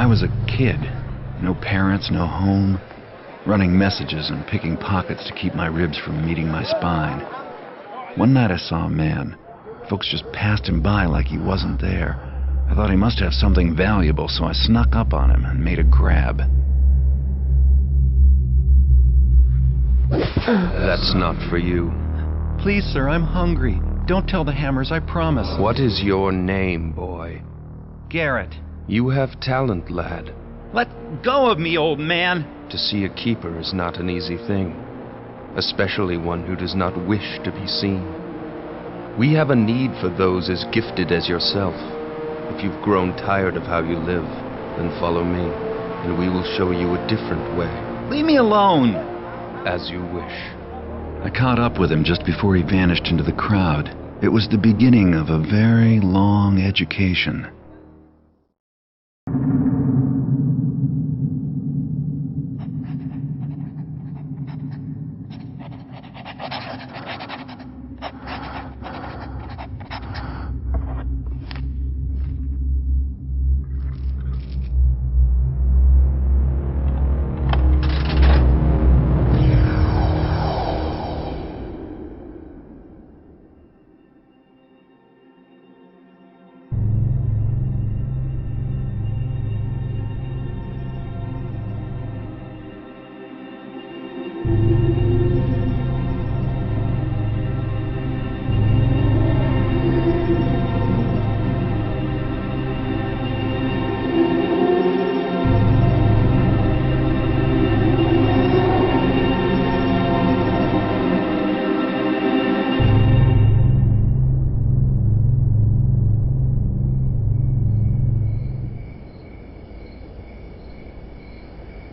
was a kid. No parents, no home. Running messages and picking pockets to keep my ribs from meeting my spine. One night I saw a man. Folks just passed him by like he wasn't there. I thought he must have something valuable, so I snuck up on him and made a grab. That's not for you. Please, sir, I'm hungry. Don't tell the Hammers, I promise. What is your name, boy? Garrett. You have talent, lad. Let go of me, old man. To see a keeper is not an easy thing, especially one who does not wish to be seen. We have a need for those as gifted as yourself. If you've grown tired of how you live, then follow me, and we will show you a different way. Leave me alone. As you wish. I caught up with him just before he vanished into the crowd. It was the beginning of a very long education.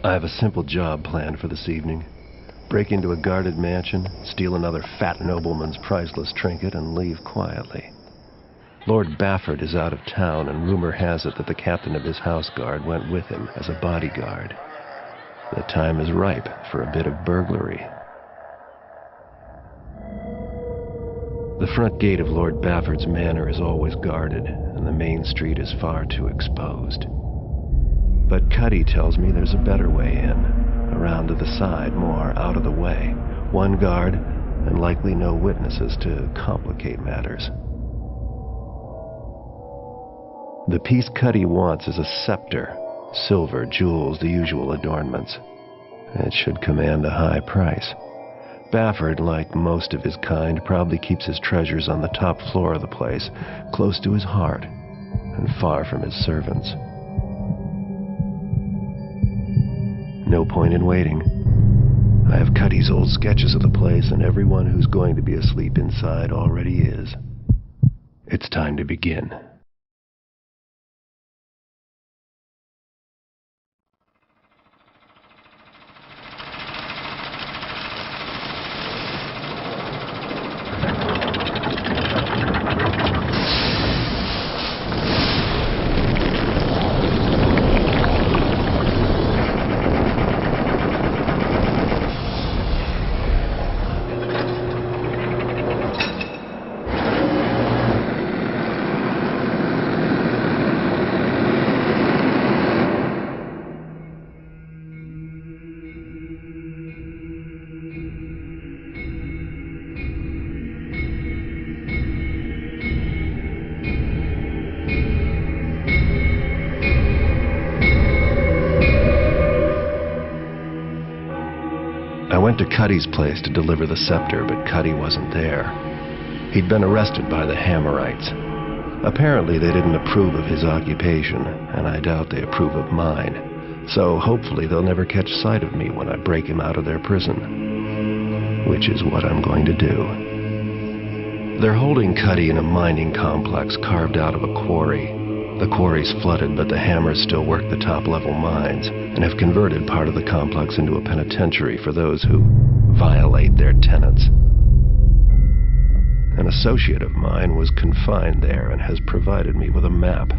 I have a simple job planned for this evening. Break into a guarded mansion, steal another fat nobleman's priceless trinket, and leave quietly. Lord Bafford is out of town, and rumor has it that the captain of his house guard went with him as a bodyguard. The time is ripe for a bit of burglary. The front gate of Lord Bafford's manor is always guarded, and the main street is far too exposed. But Cuddy tells me there's a better way in, around to the side, more out of the way. One guard, and likely no witnesses to complicate matters. The piece Cuddy wants is a scepter, silver, jewels, the usual adornments. It should command a high price. Bafford, like most of his kind, probably keeps his treasures on the top floor of the place, close to his heart, and far from his servants. No point in waiting. I have Cuddy's old sketches of the place, and everyone who's going to be asleep inside already is. It's time to begin. I went to Cuddy's place to deliver the scepter, but Cuddy wasn't there. He'd been arrested by the Hammerites. Apparently they didn't approve of his occupation, and I doubt they approve of mine. So hopefully they'll never catch sight of me when I break him out of their prison. Which is what I'm going to do. They're holding Cuddy in a mining complex carved out of a quarry. The quarry's flooded, but the Hammers still work the top-level mines and have converted part of the complex into a penitentiary for those who violate their tenets. An associate of mine was confined there and has provided me with a map.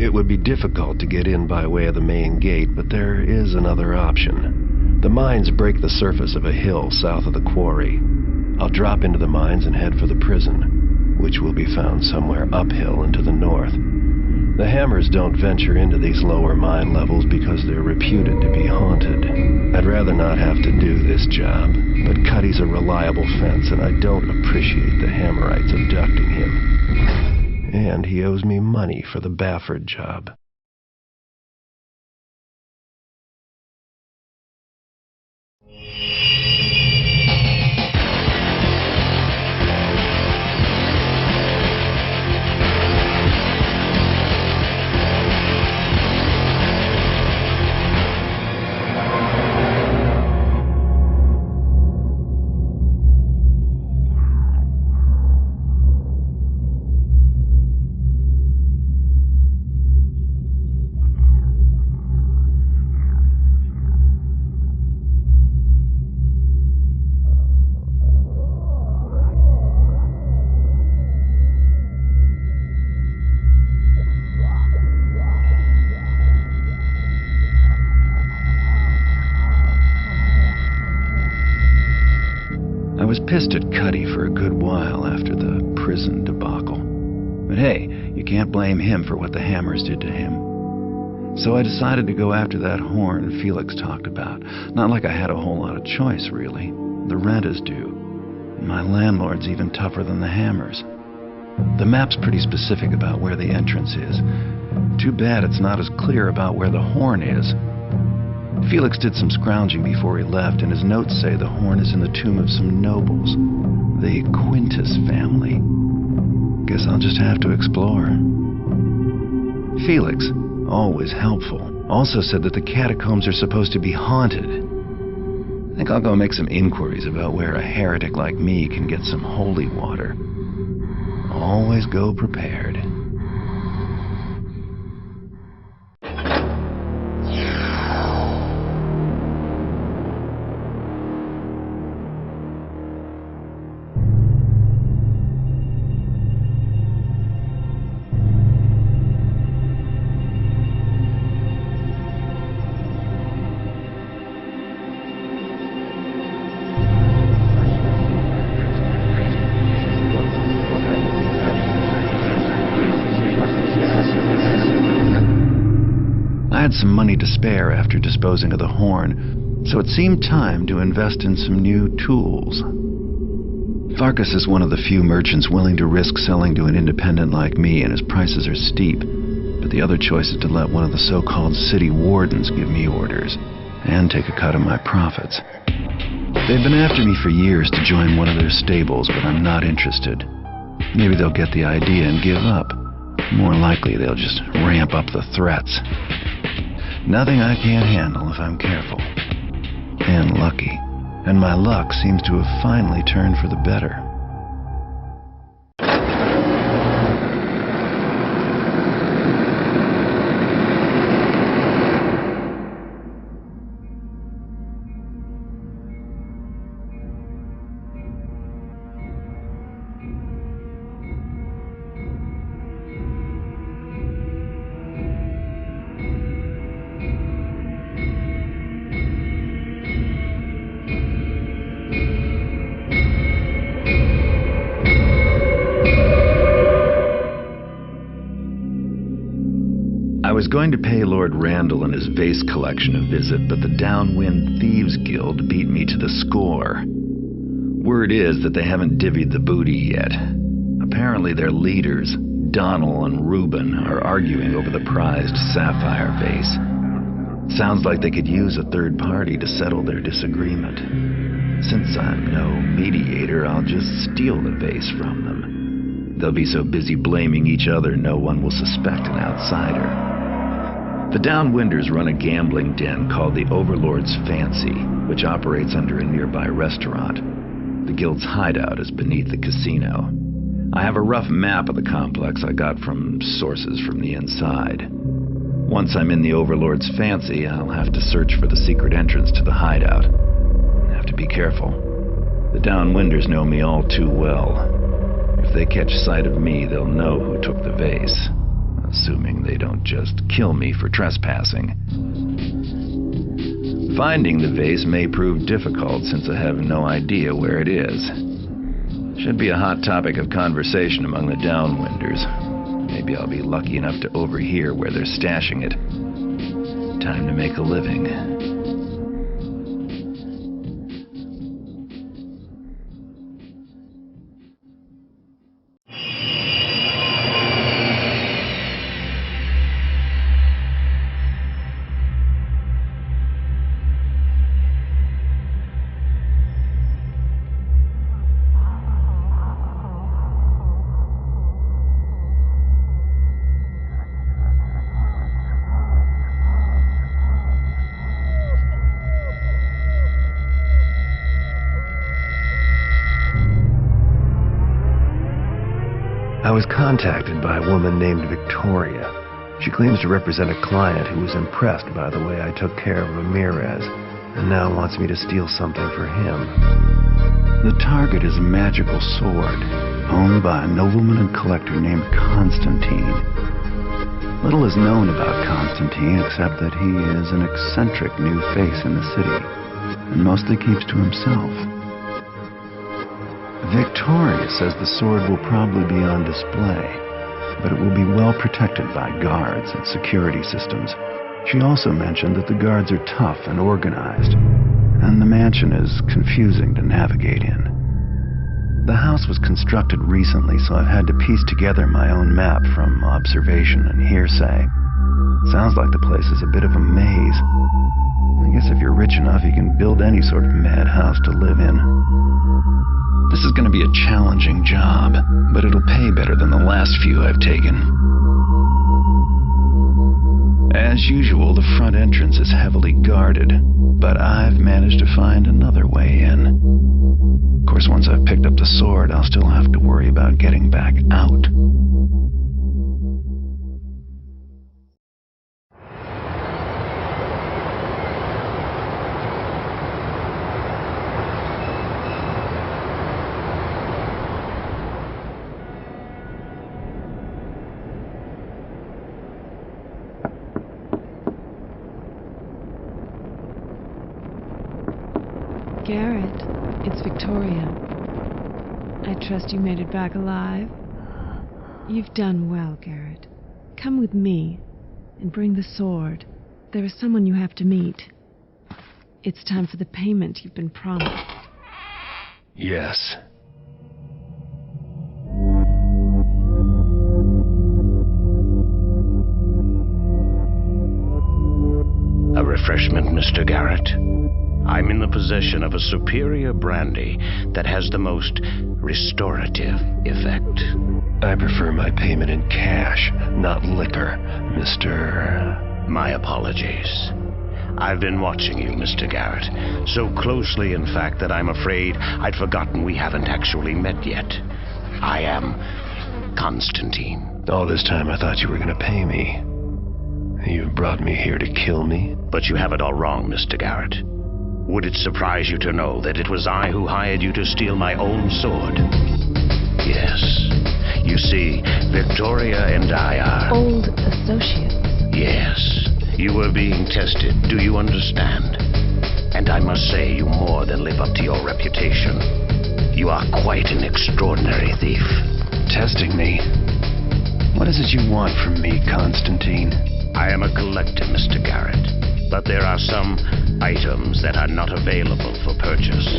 It would be difficult to get in by way of the main gate, but there is another option. The mines break the surface of a hill south of the quarry. I'll drop into the mines and head for the prison, which will be found somewhere uphill and to the north. The Hammers don't venture into these lower mine levels because they're reputed to be haunted. I'd rather not have to do this job, but Cuddy's a reliable fence, and I don't appreciate the Hammerites abducting him. And he owes me money for the Bafford job. I was pissed at Cuddy for a good while after the prison debacle. But hey, you can't blame him for what the Hammers did to him. So I decided to go after that horn Felix talked about. Not like I had a whole lot of choice, really. The rent is due. My landlord's even tougher than the Hammers. The map's pretty specific about where the entrance is. Too bad it's not as clear about where the horn is. Felix did some scrounging before he left, and his notes say the horn is in the tomb of some nobles, the Quintus family. Guess I'll just have to explore. Felix, always helpful, also said that the catacombs are supposed to be haunted. I think I'll go make some inquiries about where a heretic like me can get some holy water. Always go prepared. I had some money to spare after disposing of the horn, so it seemed time to invest in some new tools. Farkas is one of the few merchants willing to risk selling to an independent like me, and his prices are steep. But the other choice is to let one of the so-called city wardens give me orders, and take a cut of my profits. They've been after me for years to join one of their stables, but I'm not interested. Maybe they'll get the idea and give up. More likely, they'll just ramp up the threats. Nothing I can't handle if I'm careful. And lucky. And my luck seems to have finally turned for the better. I was going to pay Lord Randall and his vase collection a visit, but the Downwind Thieves Guild beat me to the score. Word is that they haven't divvied the booty yet. Apparently their leaders, Donnell and Reuben, are arguing over the prized sapphire vase. Sounds like they could use a third party to settle their disagreement. Since I'm no mediator, I'll just steal the vase from them. They'll be so busy blaming each other, no one will suspect an outsider. The Downwinders run a gambling den called the Overlord's Fancy, which operates under a nearby restaurant. The guild's hideout is beneath the casino. I have a rough map of the complex I got from sources from the inside. Once I'm in the Overlord's Fancy, I'll have to search for the secret entrance to the hideout. I have to be careful. The Downwinders know me all too well. If they catch sight of me, they'll know who took the vase. Assuming they don't just kill me for trespassing. Finding the vase may prove difficult since I have no idea where it is. Should be a hot topic of conversation among the Downwinders. Maybe I'll be lucky enough to overhear where they're stashing it. Time to make a living. I was contacted by a woman named Victoria. She claims to represent a client who was impressed by the way I took care of Ramirez, and now wants me to steal something for him. The target is a magical sword, owned by a nobleman and collector named Constantine. Little is known about Constantine except that he is an eccentric new face in the city, and mostly keeps to himself. Victoria says the sword will probably be on display, but it will be well protected by guards and security systems. She also mentioned that the guards are tough and organized, and the mansion is confusing to navigate in. The house was constructed recently, so I've had to piece together my own map from observation and hearsay. Sounds like the place is a bit of a maze. I guess if you're rich enough, you can build any sort of madhouse to live in. This is going to be a challenging job, but it'll pay better than the last few I've taken. As usual, the front entrance is heavily guarded, but I've managed to find another way in. Of course, once I've picked up the sword, I'll still have to worry about getting back out. Garrett, it's Victoria. I trust you made it back alive. You've done well, Garrett. Come with me and bring the sword. There is someone you have to meet. It's time for the payment you've been promised. Yes. A refreshment, Mr. Garrett. I'm in the possession of a superior brandy that has the most restorative effect. I prefer my payment in cash, not liquor, Mr. My apologies. I've been watching you, Mr. Garrett, so closely, in fact, that I'm afraid I'd forgotten we haven't actually met yet. I am Constantine. All this time I thought you were going to pay me. You've brought me here to kill me? But you have it all wrong, Mr. Garrett. Would it surprise you to know that it was I who hired you to steal my own sword? Yes. You see, Victoria and I are... Old associates. Yes. You were being tested, do you understand? And I must say you more than live up to your reputation. You are quite an extraordinary thief. Testing me? What is it you want from me, Constantine? I am a collector, Mr. Garrett. But there are some items that are not available for purchase.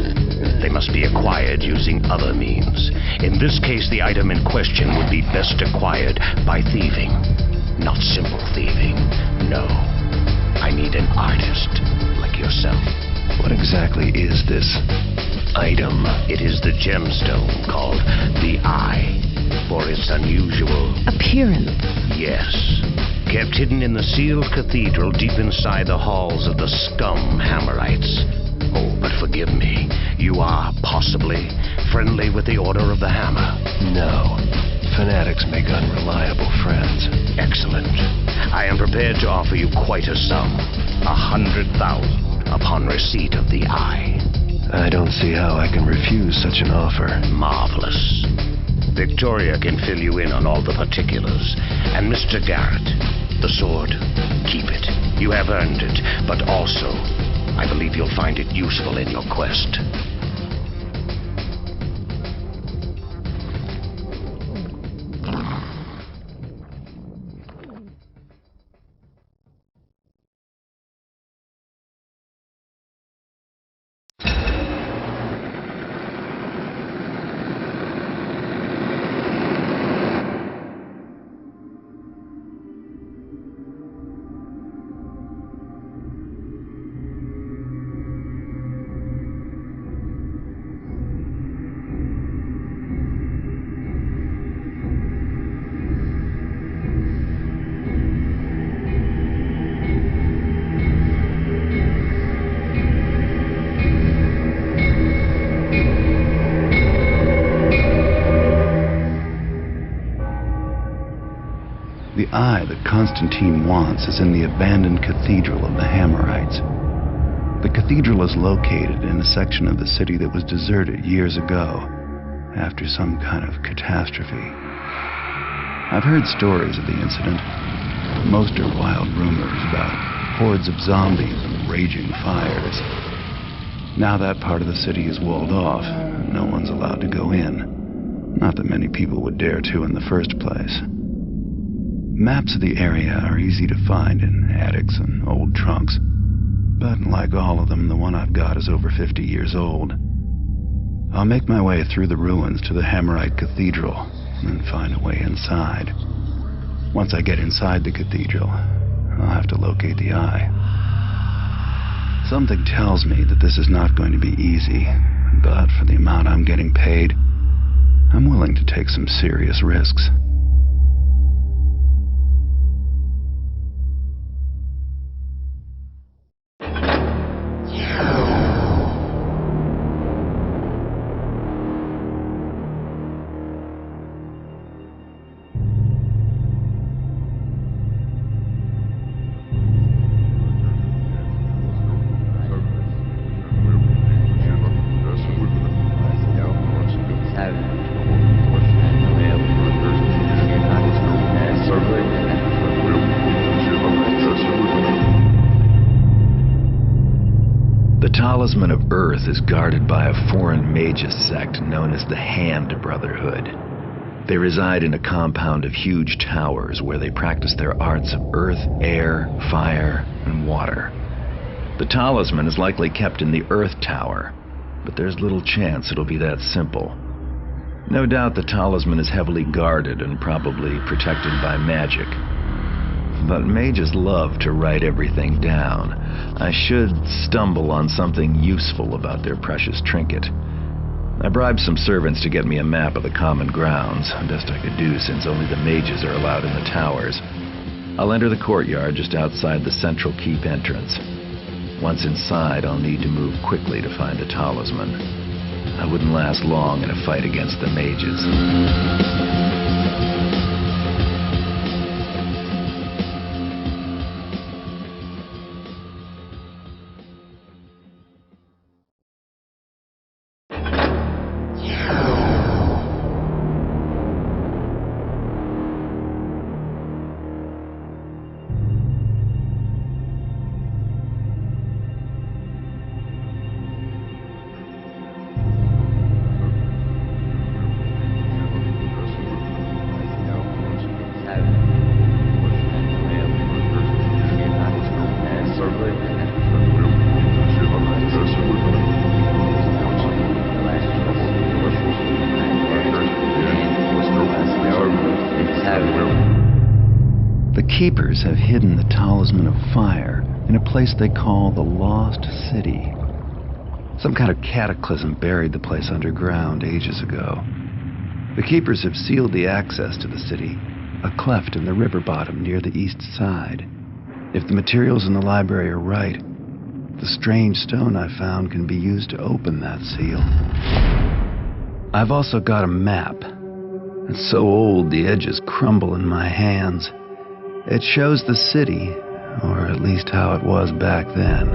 They must be acquired using other means. In this case, the item in question would be best acquired by thieving. Not simple thieving. No. I need an artist like yourself. What exactly is this item? It is the gemstone called the Eye, for its unusual appearance. Yes. Kept hidden in the sealed cathedral deep inside the halls of the scum Hammerites. Oh, but forgive me. You are possibly friendly with the Order of the Hammer. No. Fanatics make unreliable friends. Excellent. I am prepared to offer you quite a sum. 100,000 upon receipt of the Eye. I don't see how I can refuse such an offer. Marvelous. Victoria can fill you in on all the particulars. And Mr. Garrett, the sword, keep it. You have earned it, but also, I believe you'll find it useful in your quest. eye that Constantine wants is in the abandoned cathedral of the Hammerites. The cathedral is located in a section of the city that was deserted years ago, after some kind of catastrophe. I've heard stories of the incident. Most are wild rumors about hordes of zombies and raging fires. Now that part of the city is walled off, and no one's allowed to go in. Not that many people would dare to in the first place. Maps of the area are easy to find in attics and old trunks, but like all of them, the one I've got is over 50 years old. I'll make my way through the ruins to the Hammerite Cathedral, and find a way inside. Once I get inside the cathedral, I'll have to locate the eye. Something tells me that this is not going to be easy, but for the amount I'm getting paid, I'm willing to take some serious risks. The Talisman of Earth is guarded by a foreign magus sect known as the Hand Brotherhood. They reside in a compound of huge towers where they practice their arts of earth, air, fire, and water. The talisman is likely kept in the Earth Tower, but there's little chance it'll be that simple. No doubt the talisman is heavily guarded and probably protected by magic. But mages love to write everything down. I should stumble on something useful about their precious trinket. I bribed some servants to get me a map of the common grounds, best I could do since only the mages are allowed in the towers. I'll enter the courtyard just outside the central keep entrance. Once inside, I'll need to move quickly to find the talisman. I wouldn't last long in a fight against the mages. Keepers have hidden the Talisman of Fire in a place they call the Lost City. Some kind of cataclysm buried the place underground ages ago. The Keepers have sealed the access to the city, a cleft in the river bottom near the east side. If the materials in the library are right, the strange stone I found can be used to open that seal. I've also got a map. It's so old the edges crumble in my hands. It shows the city, or at least how it was back then.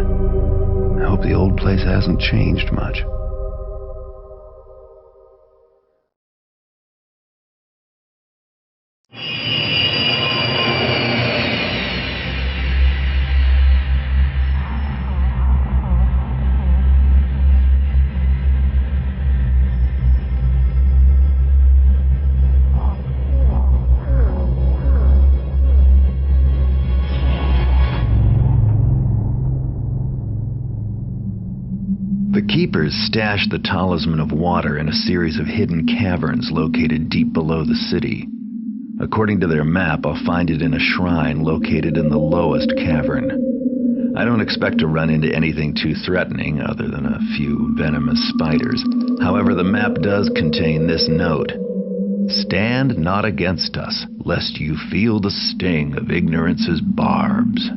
I hope the old place hasn't changed much. The Keepers stashed the Talisman of Water in a series of hidden caverns located deep below the city. According to their map, I'll find it in a shrine located in the lowest cavern. I don't expect to run into anything too threatening other than a few venomous spiders. However, the map does contain this note: "Stand not against us, lest you feel the sting of ignorance's barbs."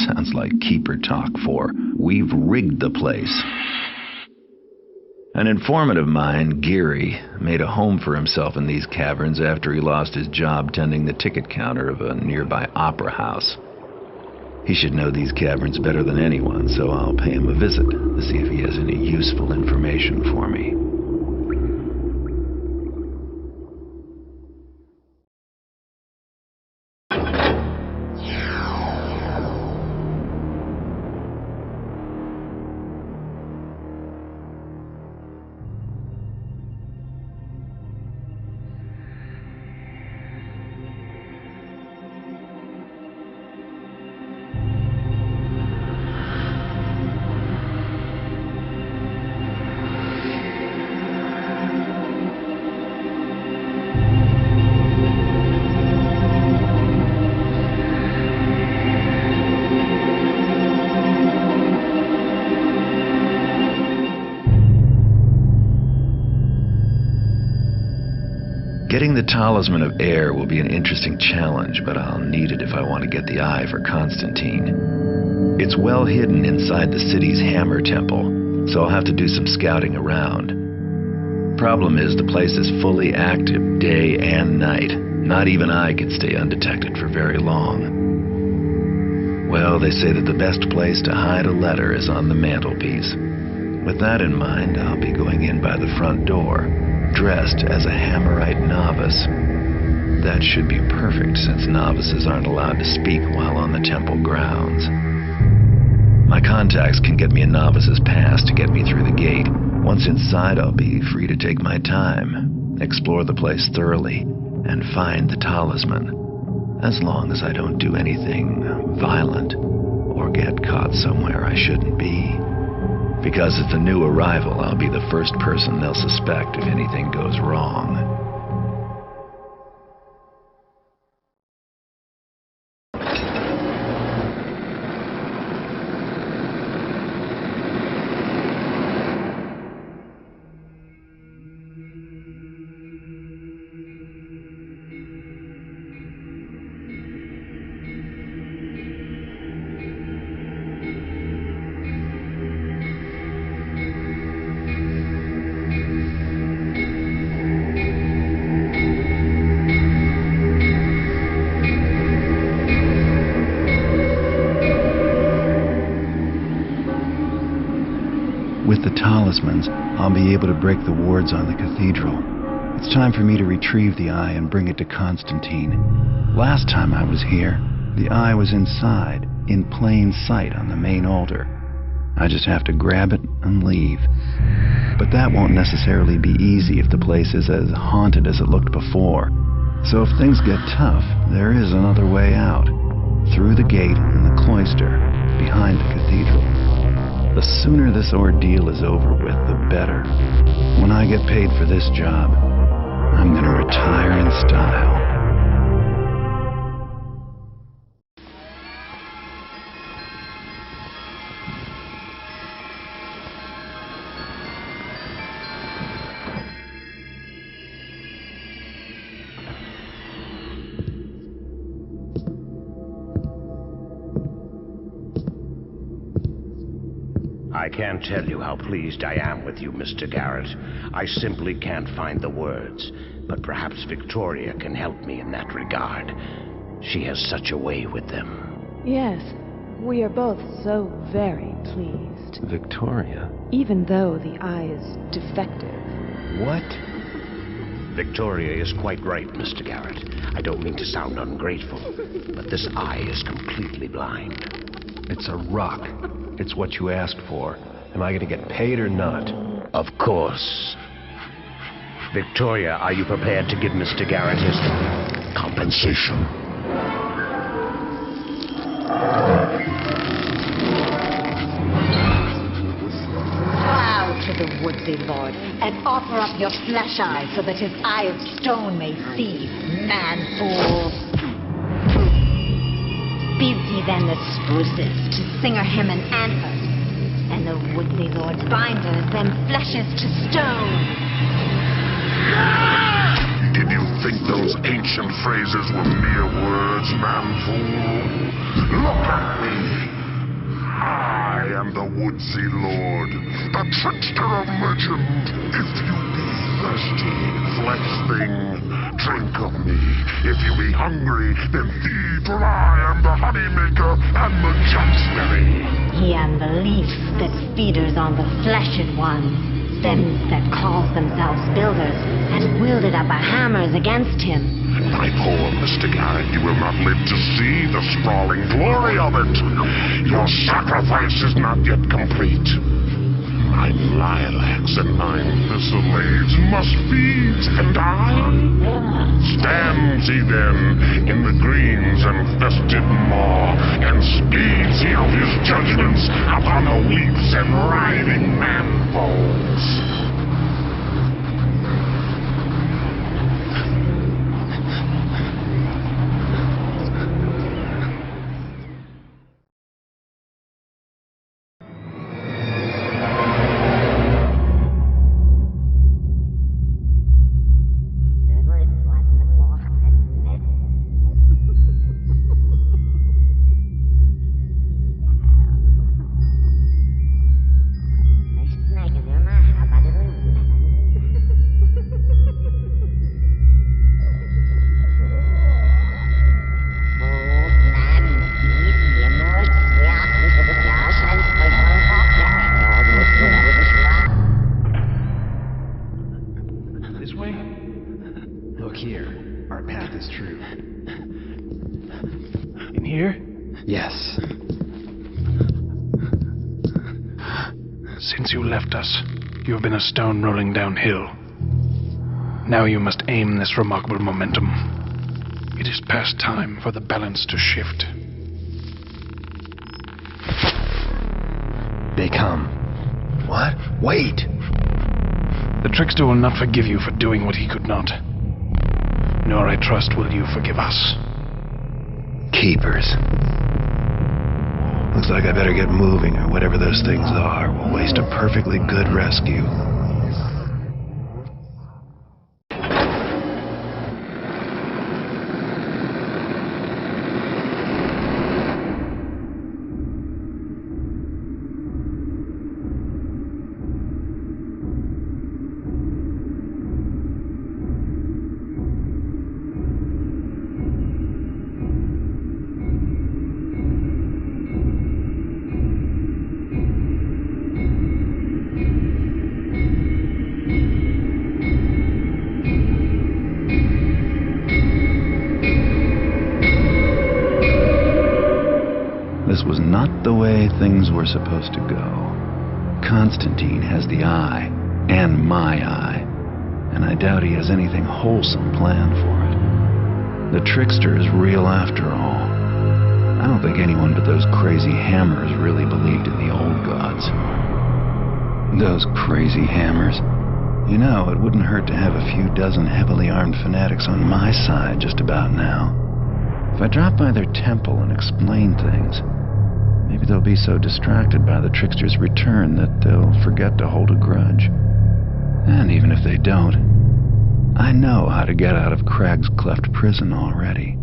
Sounds like Keeper talk for "we've rigged the place." An informant of mine, Geary, made a home for himself in these caverns after he lost his job tending the ticket counter of a nearby opera house. He should know these caverns better than anyone, so I'll pay him a visit to see if he has any useful information for me. Getting the Talisman of Air will be an interesting challenge, but I'll need it if I want to get the eye for Constantine. It's well hidden inside the city's Hammer Temple, so I'll have to do some scouting around. Problem is, the place is fully active day and night. Not even I can stay undetected for very long. Well, they say that the best place to hide a letter is on the mantelpiece. With that in mind, I'll be going in by the front door, dressed as a Hammerite novice. That should be perfect, since novices aren't allowed to speak while on the temple grounds. My contacts can get me a novice's pass to get me through the gate. Once inside, I'll be free to take my time, explore the place thoroughly, and find the talisman, as long as I don't do anything violent or get caught somewhere I shouldn't be. Because as the new arrival, I'll be the first person they'll suspect if anything goes wrong. With the talismans, I'll be able to break the wards on the cathedral. It's time for me to retrieve the eye and bring it to Constantine. Last time I was here, the eye was inside, in plain sight on the main altar. I just have to grab it and leave. But that won't necessarily be easy if the place is as haunted as it looked before. So if things get tough, there is another way out. Through the gate and the cloister, behind the cathedral. The sooner this ordeal is over with, the better. When I get paid for this job, I'm gonna retire in style. I can't tell you how pleased I am with you, Mr. Garrett. I simply can't find the words. But perhaps Victoria can help me in that regard. She has such a way with them. Yes, we are both so very pleased. Victoria? Even though the eye is defective. What? Victoria is quite right, Mr. Garrett. I don't mean to sound ungrateful, but this eye is completely blind. It's a rock. It's what you asked for. Am I going to get paid or not? Of course. Victoria, are you prepared to give Mr. Garrett his compensation? Bow to the would-be lord, and offer up your flesh eye so that his eye of stone may see, man fool. Busy than the spruces to singer him an anthem, and the would-be lord's binders them fleshes to stone. Did you think those ancient phrases were mere words, man fool? Look at me! I am am the woodsy lord, the trickster of legend. If you be thirsty, flesh thing, drink of me. If you be hungry, then feed, for I am the honey maker and the jumpsberry. He am the leaf that feeders on the fleshed ones, them that calls themselves builders, and wielded up a hammers against him. My poor Mr. Garrett, you will not live to see the sprawling glory of it. Your sacrifice is not yet complete. 9 lilacs and 9 thistles must feed and die. Stands he then in the greens and festive maw, and speeds he out his judgments upon the weeps and writhing man-foes. Yes. Since you left us, you have been a stone rolling downhill. Now you must aim this remarkable momentum. It is past time for the balance to shift. They come. What? Wait! The trickster will not forgive you for doing what he could not. Nor, I trust, will you forgive us. Keepers. Looks like I better get moving, or whatever those things are will waste a perfectly good rescue. This was not the way things were supposed to go. Constantine has the eye, and my eye, and I doubt he has anything wholesome planned for it. The trickster is real after all. I don't think anyone but those crazy hammers really believed in the old gods. Those crazy hammers. You know, it wouldn't hurt to have a few dozen heavily armed fanatics on my side just about now. If I drop by their temple and explain things, maybe they'll be so distracted by the trickster's return that they'll forget to hold a grudge. And even if they don't, I know how to get out of Cragscleft prison already.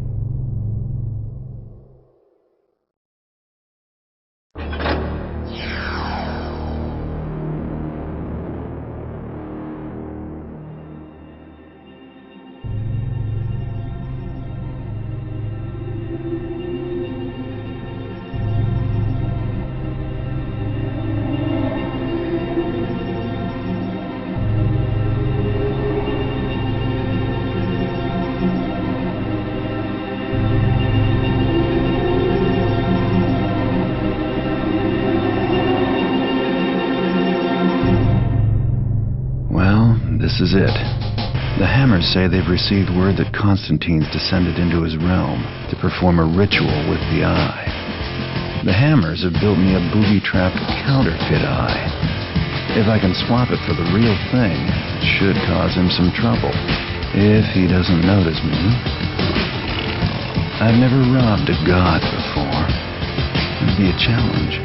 This is it. The hammers say they've received word that Constantine's descended into his realm to perform a ritual with the eye. The hammers have built me a booby-trapped counterfeit eye. If I can swap it for the real thing, it should cause him some trouble. If he doesn't notice me. I've never robbed a god before. It'd be a challenge.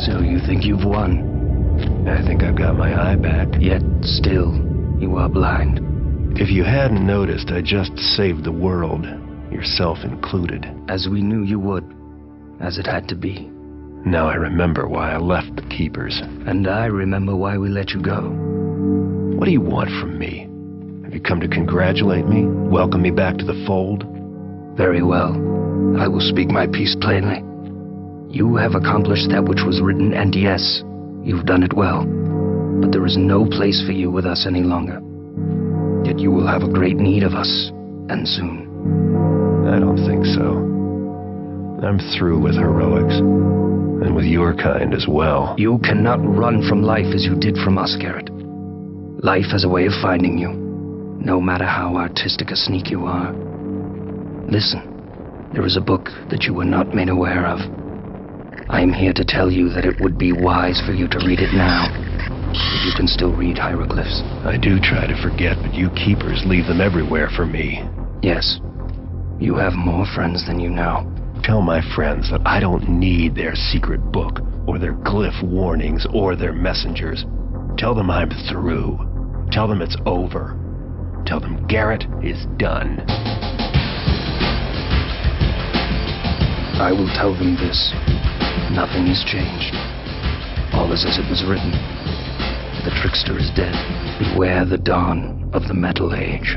So you think you've won? I think I've got my eye back. Yet still, you are blind. If you hadn't noticed, I just saved the world, yourself included. As we knew you would, as it had to be. Now I remember why I left the Keepers. And I remember why we let you go. What do you want from me? Have you come to congratulate me? Welcome me back to the fold? Very well. I will speak my piece plainly. You have accomplished that which was written, and yes, you've done it well. But there is no place for you with us any longer. Yet you will have a great need of us, and soon. I don't think so. I'm through with heroics. And with your kind as well. You cannot run from life as you did from us, Garrett. Life has a way of finding you, no matter how artistic a sneak you are. Listen, there is a book that you were not made aware of. I am here to tell you that it would be wise for you to read it now, if you can still read hieroglyphs. I do try to forget, but you Keepers leave them everywhere for me. Yes, you have more friends than you know. Tell my friends that I don't need their secret book, or their glyph warnings, or their messengers. Tell them I'm through. Tell them it's over. Tell them Garrett is done. I will tell them this. Nothing is changed. All is as it was written. The trickster is dead. Beware the dawn of the Metal Age.